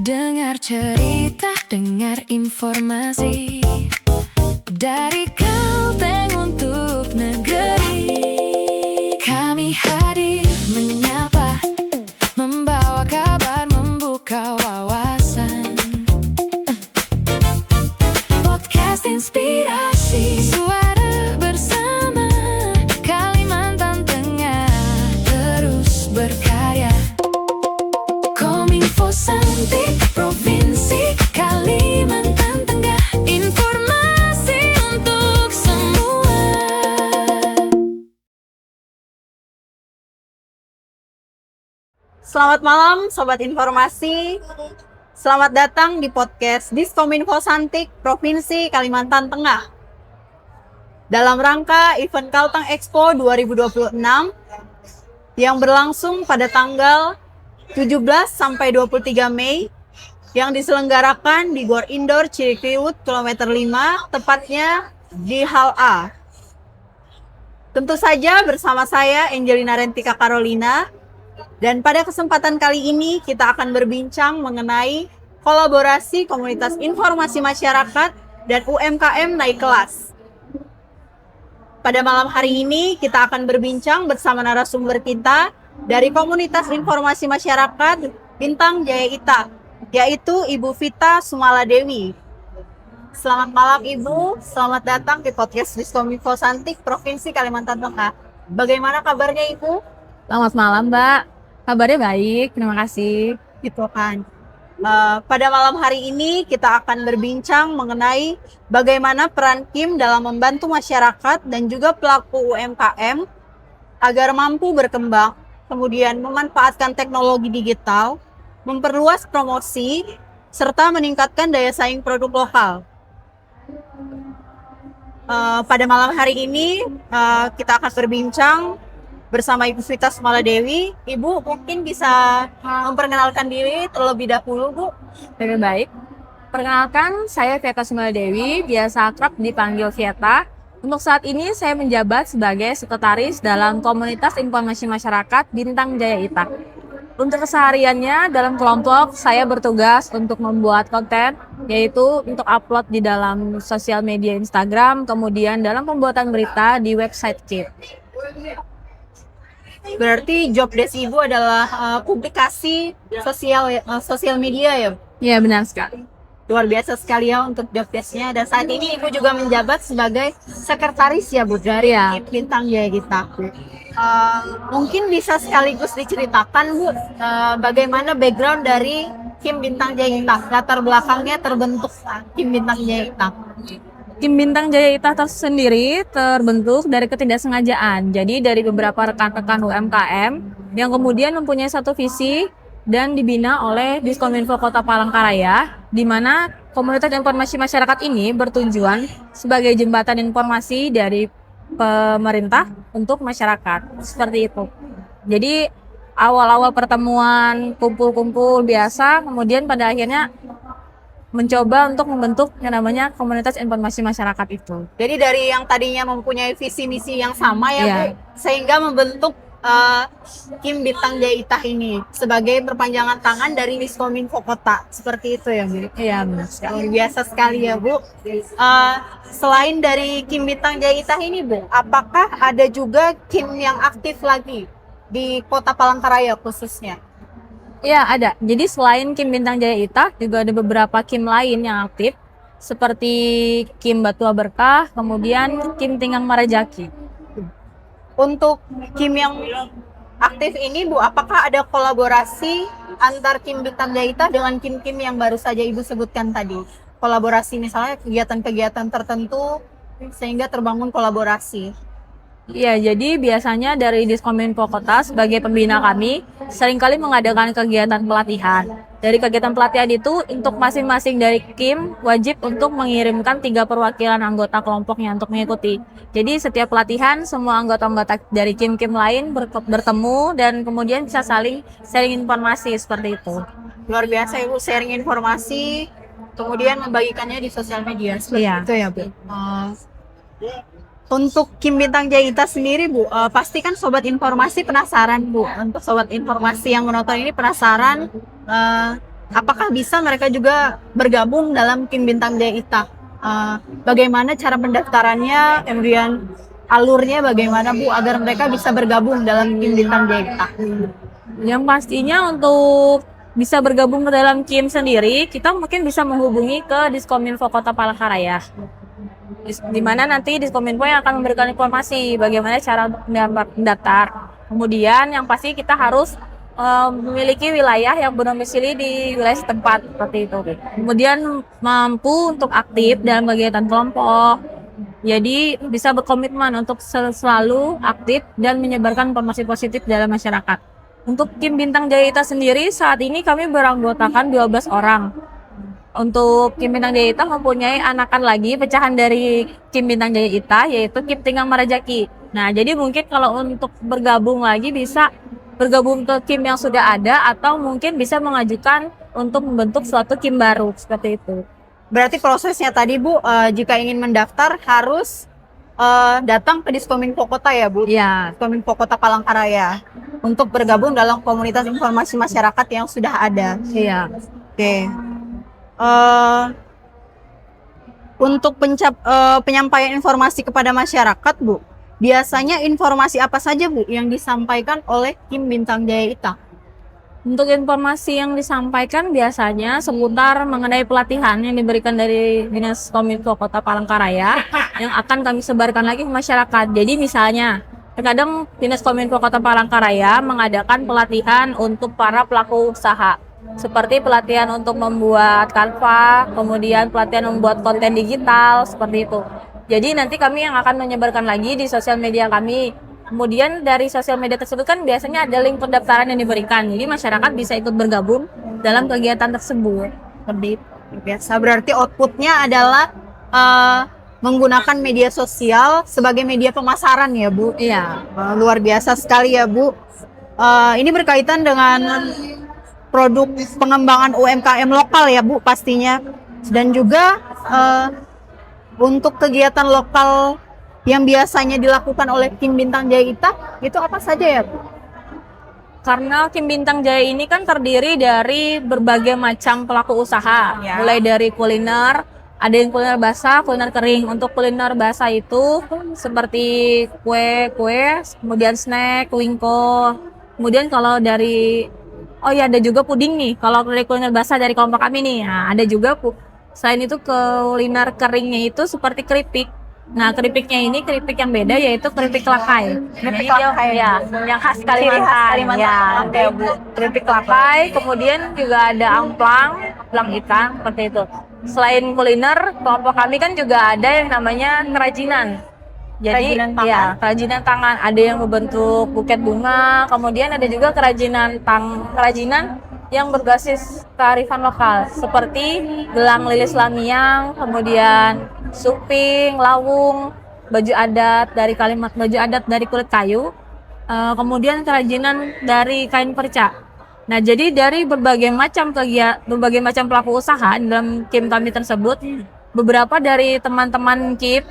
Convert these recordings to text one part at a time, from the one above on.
Dengar cerita, dengar informasi dari Kalteng untuk negeri. Kami hadir menyapa, membawa kabar, membuka wawasan. Podcast inspirasi, suara bersama Kalimantan Tengah terus berkarya. Kominfo Santik Provinsi Kalimantan Tengah, informasi untuk semua. Selamat malam Sobat Informasi. Selamat datang di podcast Diskominfo Santik Provinsi Kalimantan Tengah. Dalam rangka event Kalteng Expo 2026 yang berlangsung pada tanggal 17 sampai 23 Mei yang diselenggarakan di Gor Indoor Cirikriwut kilometer 5, tepatnya di Hal A. Tentu saja bersama saya Angelina Rentika Carolina, dan pada kesempatan kali ini kita akan berbincang mengenai kolaborasi komunitas informasi masyarakat dan UMKM naik kelas. Pada malam hari ini kita akan berbincang bersama narasumber kita dari komunitas informasi masyarakat Bintang Jaya Ita, yaitu Ibu Vita Sumaladewi. Selamat malam Ibu, selamat datang di podcast Diskominfo Santik Provinsi Kalimantan Tengah. Bagaimana kabarnya Ibu? Selamat malam Mbak, kabarnya baik, terima kasih. Gitu kan. Pada malam hari ini kita akan berbincang mengenai bagaimana peran KIM dalam membantu masyarakat dan juga pelaku UMKM agar mampu berkembang, kemudian memanfaatkan teknologi digital, memperluas promosi, serta meningkatkan daya saing produk lokal. Pada malam hari ini kita akan berbincang bersama Ibu Vita Sumaladewi. Ibu mungkin bisa memperkenalkan diri terlebih dahulu, Bu. Lebih baik. Perkenalkan, saya Vita Sumaladewi, biasa akrab dipanggil Vieta. Untuk saat ini saya menjabat sebagai sekretaris dalam komunitas informasi masyarakat Bintang Jaya Ita. Untuk kesehariannya dalam kelompok, saya bertugas untuk membuat konten, yaitu untuk upload di dalam sosial media Instagram, kemudian dalam pembuatan berita di website KIM. Berarti job desk Ibu adalah publikasi sosial media ya? Ya, benar sekali. Luar biasa sekali ya untuk job desk-nya. Dan saat ini Ibu juga menjabat sebagai sekretaris ya Bu dari Ya. Bintang Jaya Kita. Mungkin bisa sekaligus diceritakan Bu, bagaimana background dari Kim Bintang Jaya Kita, latar belakangnya terbentuk Kim Bintang Jaya Kita. Kim Bintang Jaya Ita sendiri terbentuk dari ketidaksengajaan. Jadi dari beberapa rekan-rekan UMKM yang kemudian mempunyai satu visi dan dibina oleh Diskominfo Kota Palangkaraya, di mana komunitas informasi masyarakat ini bertujuan sebagai jembatan informasi dari pemerintah untuk masyarakat. Seperti itu. Jadi awal-awal pertemuan kumpul-kumpul biasa, kemudian pada akhirnya mencoba untuk membentuk yang namanya komunitas informasi masyarakat itu. Jadi dari yang tadinya mempunyai visi misi yang sama ya Bu, sehingga membentuk Kim Bintang Jaya Ita ini sebagai perpanjangan tangan dari Diskominfo Kota. Seperti itu ya Bu? Iya, benar. Luar biasa sekali ya Bu. Selain dari Kim Bintang Jaya Ita ini Bu, apakah ada juga Kim yang aktif lagi di Kota Palangkaraya khususnya? Iya, ada. Jadi selain Kim Bintang Jaya Ita, juga ada beberapa Kim lain yang aktif, seperti Kim Batua Berkah, kemudian Kim Tinggang Marajaki. Untuk Kim yang aktif ini Bu, apakah ada kolaborasi antar Kim Bintang Jaya Ita dengan Kim-Kim yang baru saja Ibu sebutkan tadi? Kolaborasi misalnya kegiatan-kegiatan tertentu sehingga terbangun kolaborasi. Iya, jadi biasanya dari Diskominfo Kota sebagai pembina kami seringkali mengadakan kegiatan pelatihan. Dari kegiatan pelatihan itu untuk masing-masing dari Kim wajib untuk mengirimkan 3 perwakilan anggota kelompoknya untuk mengikuti. Jadi setiap pelatihan semua anggota-anggota dari Kim-Kim lain bertemu dan kemudian bisa saling sharing informasi seperti itu. Luar biasa Ibu, sharing informasi kemudian membagikannya di sosial media. Seperti itu ya Bu. Untuk Kim Bintang Jaya Ita sendiri Bu, pasti kan Sobat Informasi penasaran Bu. Untuk Sobat Informasi yang menonton ini penasaran apakah bisa mereka juga bergabung dalam Kim Bintang Jaya ITA? Bagaimana cara pendaftarannya, kemudian alurnya bagaimana Bu agar mereka bisa bergabung dalam Kim Bintang Jaya ITA? Yang pastinya untuk bisa bergabung ke dalam Kim sendiri, kita mungkin bisa menghubungi ke Diskominfo Kota Palangkaraya. Di mana nanti Diskominfo yang akan memberikan informasi bagaimana cara untuk mendaftar. Kemudian yang pasti kita harus memiliki wilayah yang berdomisili di wilayah setempat seperti itu. Kemudian mampu untuk aktif dalam kegiatan kelompok. Jadi bisa berkomitmen untuk selalu aktif dan menyebarkan informasi positif dalam masyarakat. Untuk Kim Bintang Jaya ITA sendiri saat ini kami beranggotakan 12 orang. Untuk Kim Bintang Jaya ITA mempunyai anakan lagi pecahan dari Kim Bintang Jaya ITA yaitu Kim Tinggang Marajaki. Nah, jadi mungkin kalau untuk bergabung lagi bisa bergabung ke Kim yang sudah ada atau mungkin bisa mengajukan untuk membentuk suatu Kim baru seperti itu. Berarti prosesnya tadi Bu, jika ingin mendaftar harus datang ke Diskominfo Kota ya Bu? Iya. Diskominfo Kota Palangkaraya untuk bergabung dalam komunitas informasi masyarakat yang sudah ada. Iya. Oke. Untuk penyampaian informasi kepada masyarakat Bu, biasanya informasi apa saja Bu yang disampaikan oleh Kim Bintang Jaya ITA? Untuk informasi yang disampaikan biasanya seputar mengenai pelatihan yang diberikan dari Dinas Kominfo Kota Palangkaraya yang akan kami sebarkan lagi ke masyarakat. Jadi misalnya, terkadang Dinas Kominfo Kota Palangkaraya mengadakan pelatihan untuk para pelaku usaha. Seperti pelatihan untuk membuat Canva, kemudian pelatihan membuat konten digital, seperti itu. Jadi nanti kami yang akan menyebarkan lagi di sosial media kami. Kemudian dari sosial media tersebut kan biasanya ada link pendaftaran yang diberikan. Jadi masyarakat bisa ikut bergabung dalam kegiatan tersebut. Seperti itu. Biasa berarti outputnya adalah menggunakan media sosial sebagai media pemasaran ya Bu? Iya. Luar biasa sekali ya Bu. Ini berkaitan dengan produk pengembangan UMKM lokal ya Bu pastinya. Dan juga untuk kegiatan lokal yang biasanya dilakukan oleh Kim Bintang Jaya ITA, itu apa saja ya Bu? Karena Kim Bintang Jaya ini kan terdiri dari berbagai macam pelaku usaha, Ya. mulai dari kuliner, ada yang kuliner basah, kuliner kering. Untuk kuliner basah itu seperti kue, kemudian snack, wingko. Kemudian kalau dari, ada juga puding nih. Kalau dari kuliner basah dari kelompok kami nih, nah, ada juga selain itu kuliner keringnya itu seperti keripik. Nah, keripiknya ini keripik yang beda yaitu keripik lakai. Keripik Nah, ini lakai. ya, yang khas Ciri khas Kalimantan. Kalimantan. Ya, Oke, Bu. keripik lakai, kemudian juga ada amplang ikan seperti itu. Selain kuliner, kelompok kami kan juga ada yang namanya kerajinan. Jadi, Kerajinan tangan. ya, kerajinan tangan. Ada yang berbentuk buket bunga, kemudian ada juga kerajinan yang berbasis kearifan lokal seperti gelang lilis lamiang, kemudian suping, lawung, baju adat dari kulit kayu, kemudian kerajinan dari kain perca. Nah, jadi dari berbagai macam pelaku usaha dalam Kim kami tersebut, beberapa dari teman-teman Kim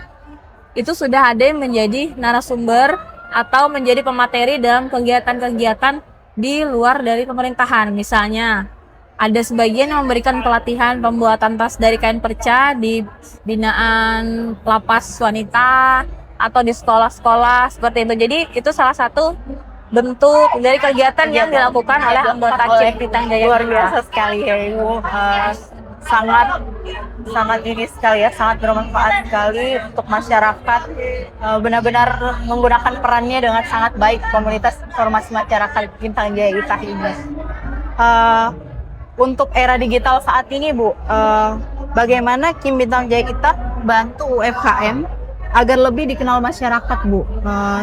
itu sudah ada yang menjadi narasumber atau menjadi pemateri dalam kegiatan-kegiatan di luar dari pemerintahan. Misalnya, ada sebagian yang memberikan pelatihan pembuatan tas dari kain perca di binaan lapas wanita atau di sekolah-sekolah seperti itu. Jadi itu salah satu bentuk dari kegiatan yang dilakukan oleh anggota Kim Bintang Jaya. Luar biasa sekali ya Ibu. Sangat ini sekali ya, sangat bermanfaat sekali untuk masyarakat. Benar-benar menggunakan perannya dengan sangat baik komunitas informasi masyarakat Bintang Jaya ITA ini. Untuk era digital saat ini Bu, bagaimana Kim Bintang Jaya ITA bantu UMKM agar lebih dikenal masyarakat Bu?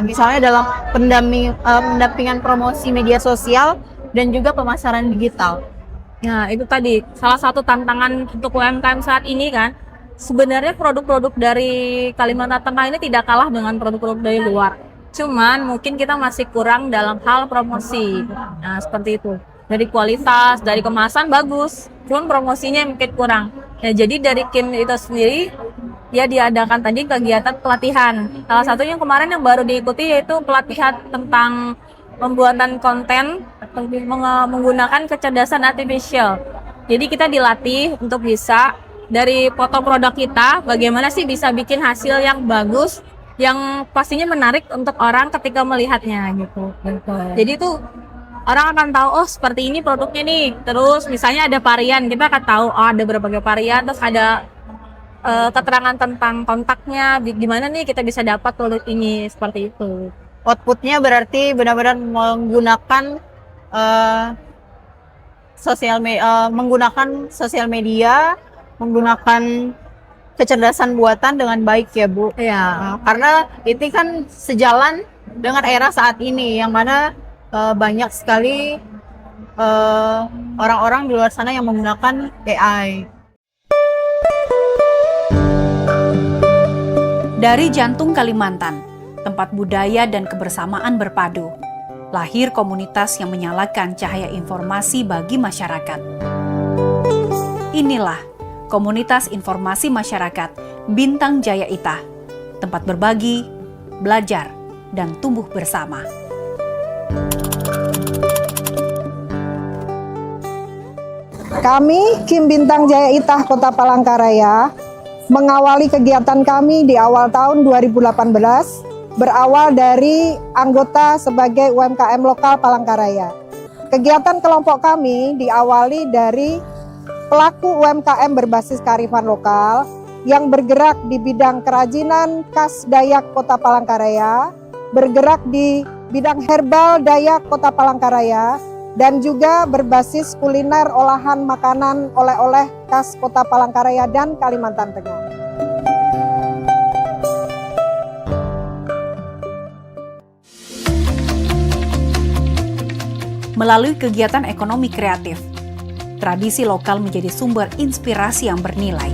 Misalnya dalam pendampingan promosi media sosial dan juga pemasaran digital. Nah, itu tadi salah satu tantangan untuk UMKM saat ini kan. Sebenarnya produk-produk dari Kalimantan Tengah ini tidak kalah dengan produk-produk dari luar. Cuman mungkin kita masih kurang dalam hal promosi. Nah, seperti itu. Dari kualitas, dari kemasan bagus, cuman promosinya mungkin kurang. Ya, jadi dari Kim itu sendiri ya diadakan tadi kegiatan pelatihan. Salah satunya kemarin yang baru diikuti yaitu pelatihan tentang pembuatan konten menggunakan kecerdasan artificial. Jadi kita dilatih untuk bisa dari foto produk kita, bagaimana sih bisa bikin hasil yang bagus, yang pastinya menarik untuk orang ketika melihatnya gitu. Jadi tuh orang akan tahu, oh seperti ini produknya nih. Terus misalnya ada varian, kita akan tahu oh ada berbagai varian, terus ada keterangan tentang kontaknya, gimana nih kita bisa dapat produk ini, seperti itu. Outputnya berarti benar-benar menggunakan menggunakan sosial media, menggunakan kecerdasan buatan dengan baik ya Bu. Iya. Karena ini kan sejalan dengan era saat ini yang mana banyak sekali orang-orang di luar sana yang menggunakan AI. Dari jantung Kalimantan, tempat budaya dan kebersamaan berpadu, lahir komunitas yang menyalakan cahaya informasi bagi masyarakat. Inilah komunitas informasi masyarakat Bintang Jaya Itah, tempat berbagi, belajar, dan tumbuh bersama. Kami, Kim Bintang Jaya Itah Kota Palangkaraya, mengawali kegiatan kami di awal tahun 2018, berawal dari anggota sebagai UMKM lokal Palangkaraya. Kegiatan kelompok kami diawali dari pelaku UMKM berbasis kearifan lokal yang bergerak di bidang kerajinan khas Dayak Kota Palangkaraya, bergerak di bidang herbal Dayak Kota Palangkaraya, dan juga berbasis kuliner olahan makanan oleh-oleh khas Kota Palangkaraya dan Kalimantan Tengah. Melalui kegiatan ekonomi kreatif, tradisi lokal menjadi sumber inspirasi yang bernilai.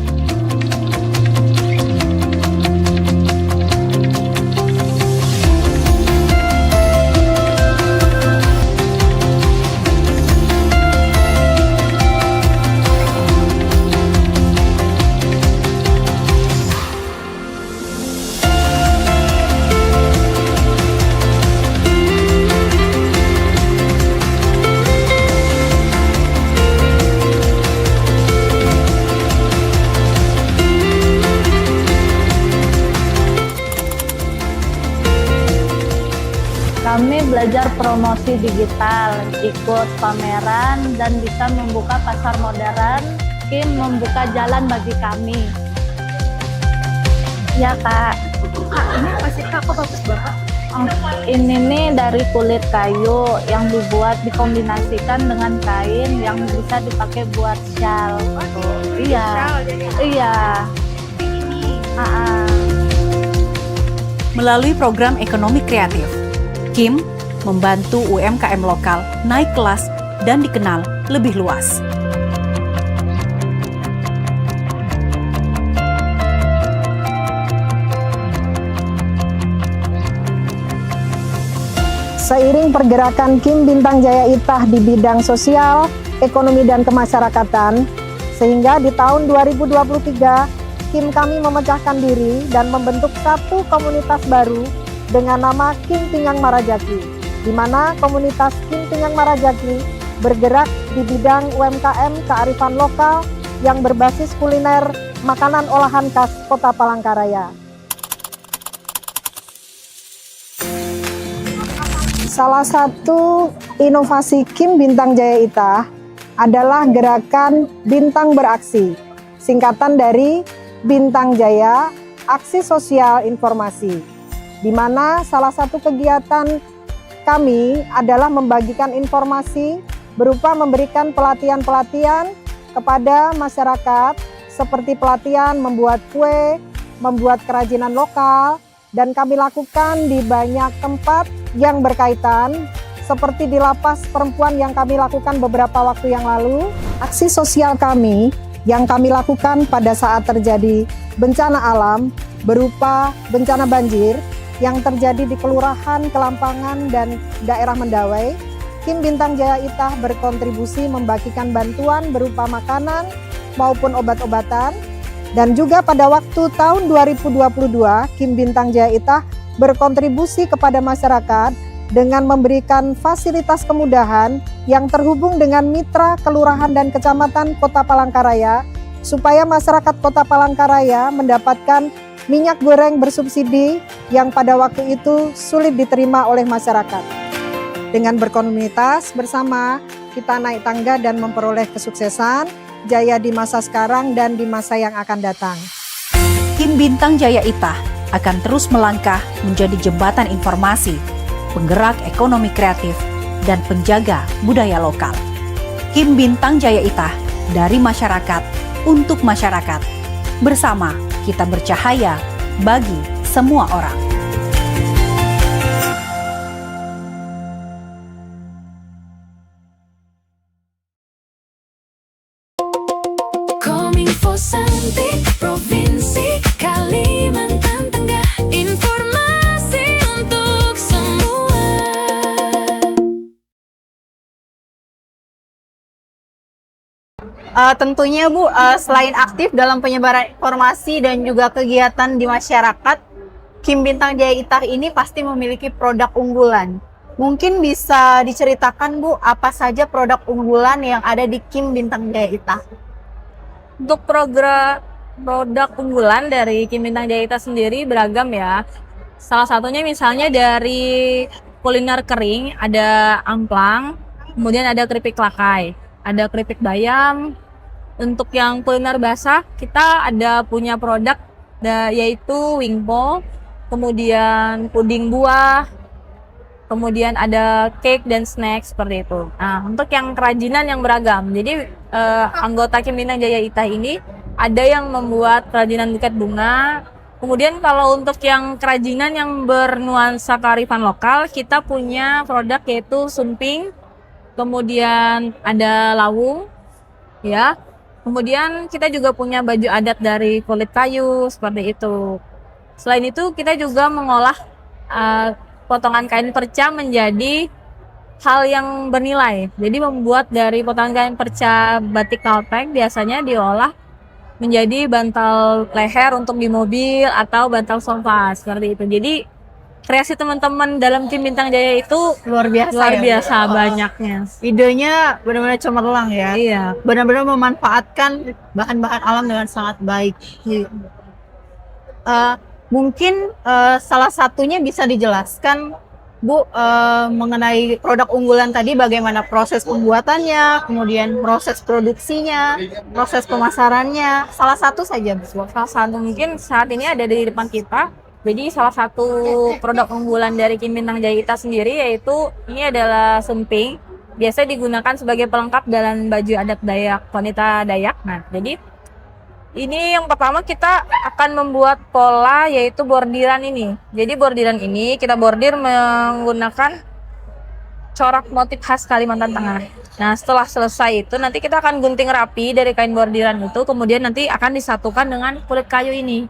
Kami belajar promosi digital, ikut pameran, dan bisa membuka pasar modern. Kim membuka jalan bagi kami. Ya Kak. Kak, ini apa sih Kak? Kok bagus banget? Ini nih dari kulit kayu yang dibuat dikombinasikan dengan kain yang bisa dipakai buat shawl. Iya. Iya. Melalui program ekonomi kreatif, Kim membantu UMKM lokal naik kelas dan dikenal lebih luas. Seiring pergerakan Kim Bintang Jaya Itah di bidang sosial, ekonomi, dan kemasyarakatan, sehingga di tahun 2023, Kim kami memecahkan diri dan membentuk satu komunitas baru dengan nama Kim Pingang Marajaki, di mana komunitas Kim Pingang Marajaki bergerak di bidang UMKM kearifan lokal yang berbasis kuliner makanan olahan khas Kota Palangkaraya. Salah satu inovasi Kim Bintang Jaya Itah adalah gerakan Bintang Beraksi, singkatan dari Bintang Jaya Aksi Sosial Informasi, di mana salah satu kegiatan kami adalah membagikan informasi berupa memberikan pelatihan-pelatihan kepada masyarakat seperti pelatihan membuat kue, membuat kerajinan lokal, dan kami lakukan di banyak tempat yang berkaitan seperti di lapas perempuan yang kami lakukan beberapa waktu yang lalu. Aksi sosial kami yang kami lakukan pada saat terjadi bencana alam berupa bencana banjir yang terjadi di Kelurahan Kelampangan dan daerah Mendawai, Kim Bintang Jaya Itah berkontribusi membagikan bantuan berupa makanan maupun obat-obatan. Dan juga pada waktu tahun 2022, Kim Bintang Jaya Itah berkontribusi kepada masyarakat dengan memberikan fasilitas kemudahan yang terhubung dengan mitra kelurahan dan kecamatan Kota Palangkaraya supaya masyarakat Kota Palangkaraya mendapatkan minyak goreng bersubsidi yang pada waktu itu sulit diterima oleh masyarakat. Dengan berkomunitas bersama, kita naik tangga dan memperoleh kesuksesan Jaya di masa sekarang dan di masa yang akan datang. Kim Bintang Jaya Itah akan terus melangkah menjadi jembatan informasi, penggerak ekonomi kreatif, dan penjaga budaya lokal. Kim Bintang Jaya Itah dari masyarakat untuk masyarakat. Bersama kita bercahaya bagi semua orang. Kominfo Santik Provinsi Kalimantan Tengah, informasi untuk semua. Tentunya Bu, selain aktif dalam penyebaran informasi dan juga kegiatan di masyarakat, Kim Bintang Jaya Itah ini pasti memiliki produk unggulan. Mungkin bisa diceritakan Bu, apa saja produk unggulan yang ada di Kim Bintang Jaya Itah? Untuk produk unggulan dari Kim Bintang Jaya Itah sendiri beragam ya. Salah satunya misalnya dari kuliner kering, ada amplang, kemudian ada keripik lakai, ada keripik bayam. Untuk yang kuliner basah, kita ada punya produk yaitu wingpo, kemudian puding buah, kemudian ada cake dan snack seperti itu. Nah, untuk yang kerajinan yang beragam, jadi anggota Kim Bintang Jaya Itah ini ada yang membuat kerajinan buket bunga. Kemudian kalau untuk yang kerajinan yang bernuansa kearifan lokal, kita punya produk yaitu sumping, kemudian ada lawung, ya. Kemudian kita juga punya baju adat dari kulit kayu seperti itu. Selain itu kita juga mengolah potongan kain perca menjadi hal yang bernilai. Jadi membuat dari potongan kain perca batik kalpeng biasanya diolah menjadi bantal leher untuk di mobil atau bantal sofa seperti itu. Jadi kreasi teman-teman dalam Kim Bintang Jaya itu Luar biasa ya, Bu? banyaknya. Idenya benar-benar cemerlang ya. Iya. Benar-benar memanfaatkan bahan-bahan alam dengan sangat baik. Mungkin salah satunya bisa dijelaskan Bu, mengenai produk unggulan tadi, bagaimana proses pembuatannya, kemudian proses produksinya, proses pemasarannya. Salah satu saja Bu. Salah satu mungkin saat ini ada di depan kita. Jadi salah satu produk unggulan dari Kim Bintang Jaya Itah sendiri yaitu ini adalah sumping. Biasa digunakan sebagai pelengkap dalam baju adat Dayak, wanita Dayak. Nah, jadi ini yang pertama kita akan membuat pola yaitu bordiran ini. Jadi bordiran ini kita bordir menggunakan corak motif khas Kalimantan Tengah. Nah, setelah selesai itu nanti kita akan gunting rapi dari kain bordiran itu, kemudian nanti akan disatukan dengan kulit kayu ini.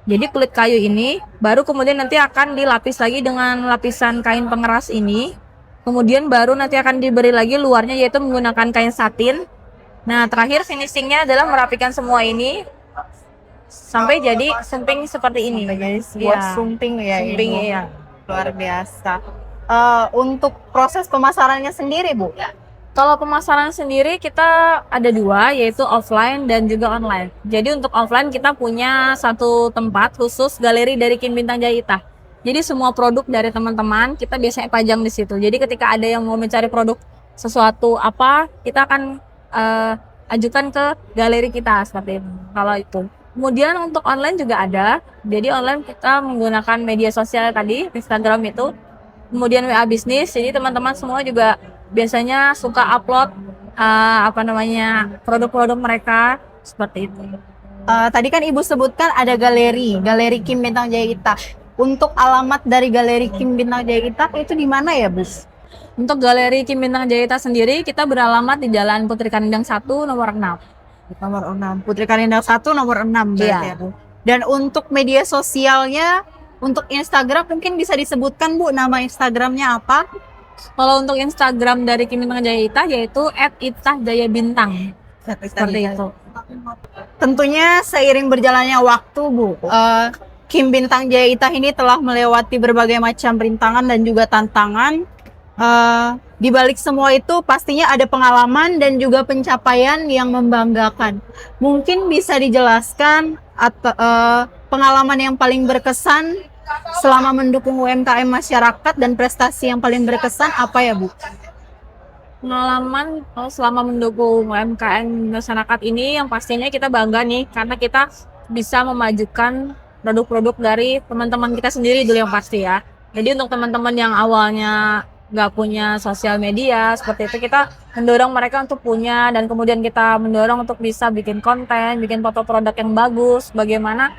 Jadi kulit kayu ini baru kemudian nanti akan dilapis lagi dengan lapisan kain pengeras ini. Kemudian baru nanti akan diberi lagi luarnya yaitu menggunakan kain satin. Nah, terakhir finishingnya adalah merapikan semua ini sampai jadi sumping seperti ini. Jadi sebuah sumping ya. Sumping, Ibu. iya. Luar biasa. Untuk proses pemasarannya sendiri Bu? Kalau pemasaran sendiri kita ada dua, yaitu offline dan juga online. Jadi untuk offline kita punya satu tempat khusus galeri dari Kim Bintang Jaya Itah. Jadi semua produk dari teman-teman kita biasanya pajang di situ. Jadi ketika ada yang mau mencari produk sesuatu apa, kita akan ajukan ke galeri kita seperti itu. Kalau itu. Kemudian untuk online juga ada. Jadi online kita menggunakan media sosial tadi, Instagram itu. Kemudian WA bisnis. Jadi teman-teman semua juga biasanya suka upload produk-produk mereka seperti itu. Tadi kan Ibu sebutkan ada galeri Kim Bintang Jaya Itah. Untuk alamat dari galeri Kim Bintang Jaya Itah itu di mana ya, Bu? Untuk galeri Kim Bintang Jaya Itah sendiri kita beralamat di Jalan Putri Kanindang 1 nomor 6. Nomor 6. Putri Kanindang 1 nomor 6 berarti Iya. ya, Bu. Dan untuk media sosialnya, untuk Instagram mungkin bisa disebutkan Bu, nama Instagramnya apa? Kalau untuk Instagram dari Kim Bintang Jaya Itah yaitu @itahjayabintang. Seperti itu. Tentunya seiring berjalannya waktu Bu, Kim Bintang Jaya Itah ini telah melewati berbagai macam rintangan dan juga tantangan. Di balik semua itu pastinya ada pengalaman dan juga pencapaian yang membanggakan. Mungkin bisa dijelaskan atau pengalaman yang paling berkesan selama mendukung UMKM masyarakat dan prestasi yang paling berkesan apa ya, Bu? Pengalaman selama mendukung UMKM masyarakat ini yang pastinya kita bangga nih karena kita bisa memajukan produk-produk dari teman-teman kita sendiri dulu yang pasti ya. Jadi untuk teman-teman yang awalnya nggak punya sosial media seperti itu, kita mendorong mereka untuk punya, dan kemudian kita mendorong untuk bisa bikin konten, bikin foto produk yang bagus, bagaimana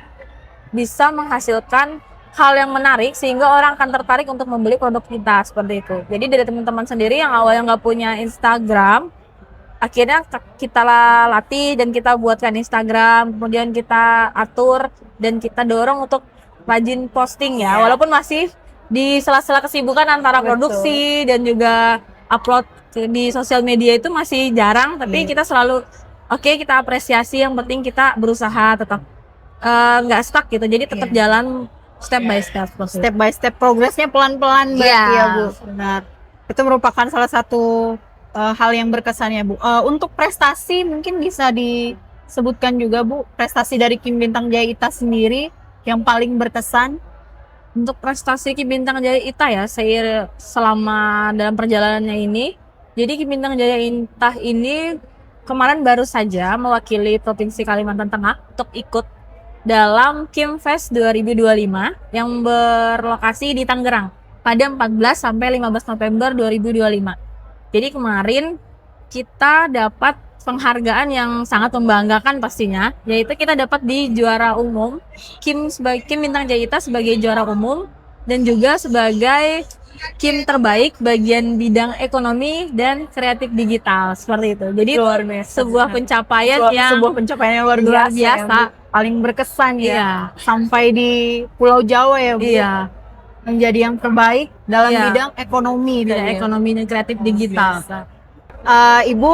bisa menghasilkan hal yang menarik sehingga orang akan tertarik untuk membeli produk kita seperti itu. Jadi dari teman-teman sendiri yang awalnya nggak punya Instagram, akhirnya kita latih dan kita buatkan Instagram, kemudian kita atur dan kita dorong untuk rajin posting ya, walaupun masih di sela-sela kesibukan antara produksi dan juga upload di sosial media itu masih jarang, tapi kita selalu kita apresiasi, yang penting kita berusaha tetap nggak stuck gitu, jadi tetap jalan step by step, progresnya pelan-pelan berarti ya Bu. Benar. Itu merupakan salah satu hal yang berkesan ya Bu. Untuk prestasi mungkin bisa disebutkan juga Bu, prestasi dari Kim Bintang Jaya Itah sendiri yang paling berkesan. Untuk prestasi Kim Bintang Jaya Itah ya, saya selama dalam perjalanannya ini, jadi Kim Bintang Jaya Itah ini kemarin baru saja mewakili Provinsi Kalimantan Tengah untuk ikut dalam Kim Fest 2025 yang berlokasi di Tangerang pada 14 sampai 15 November 2025. Jadi kemarin kita dapat penghargaan yang sangat membanggakan pastinya, yaitu kita dapat di juara umum Kim Bintang Jaya Itah sebagai juara umum dan juga sebagai Kim terbaik bagian bidang ekonomi dan kreatif digital seperti itu. Jadi luar biasa, sebuah pencapaian yang luar biasa ya, paling berkesan ya, sampai di Pulau Jawa ya Bu. Iya. Menjadi yang terbaik dalam bidang ekonomi dan kreatif digital. Ibu,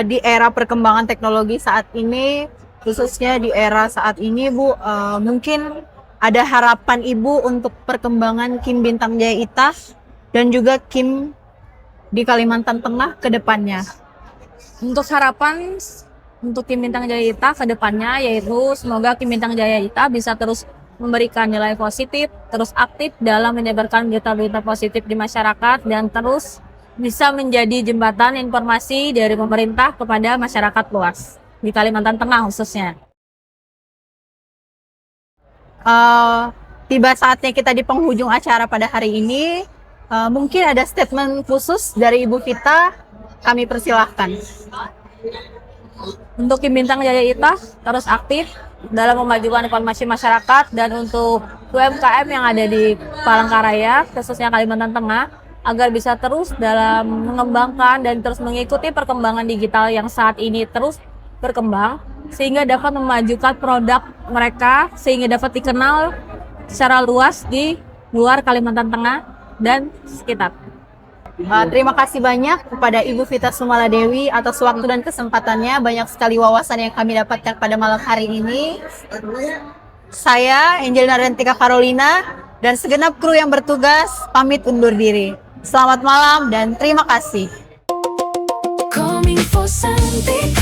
di era perkembangan teknologi saat ini, khususnya di era saat ini Bu, mungkin ada harapan Ibu untuk perkembangan Kim Bintang Jaya Itah dan juga Kim di Kalimantan Tengah ke depannya. Untuk harapan untuk Kim Bintang Jaya Itah ke depannya yaitu semoga Kim Bintang Jaya Itah bisa terus memberikan nilai positif, terus aktif dalam menyebarkan berita-berita positif di masyarakat, dan terus bisa menjadi jembatan informasi dari pemerintah kepada masyarakat luas di Kalimantan Tengah khususnya. Tiba saatnya kita di penghujung acara pada hari ini. Mungkin ada statement khusus dari Ibu Vita, kami persilahkan. Untuk Kim Bintang Jaya Itah terus aktif dalam memajukan informasi masyarakat, dan untuk UMKM yang ada di Palangkaraya khususnya Kalimantan Tengah agar bisa terus dalam mengembangkan dan terus mengikuti perkembangan digital yang saat ini terus berkembang, sehingga dapat memajukan produk mereka sehingga dapat dikenal secara luas di luar Kalimantan Tengah dan sekitar. Terima kasih banyak kepada Ibu Vita Sumala Dewi atas waktu dan kesempatannya. Banyak sekali wawasan yang kami dapatkan pada malam hari ini. Saya Angel Narentika Carolina dan segenap kru yang bertugas pamit undur diri. Selamat malam dan terima kasih. Kominfo Santik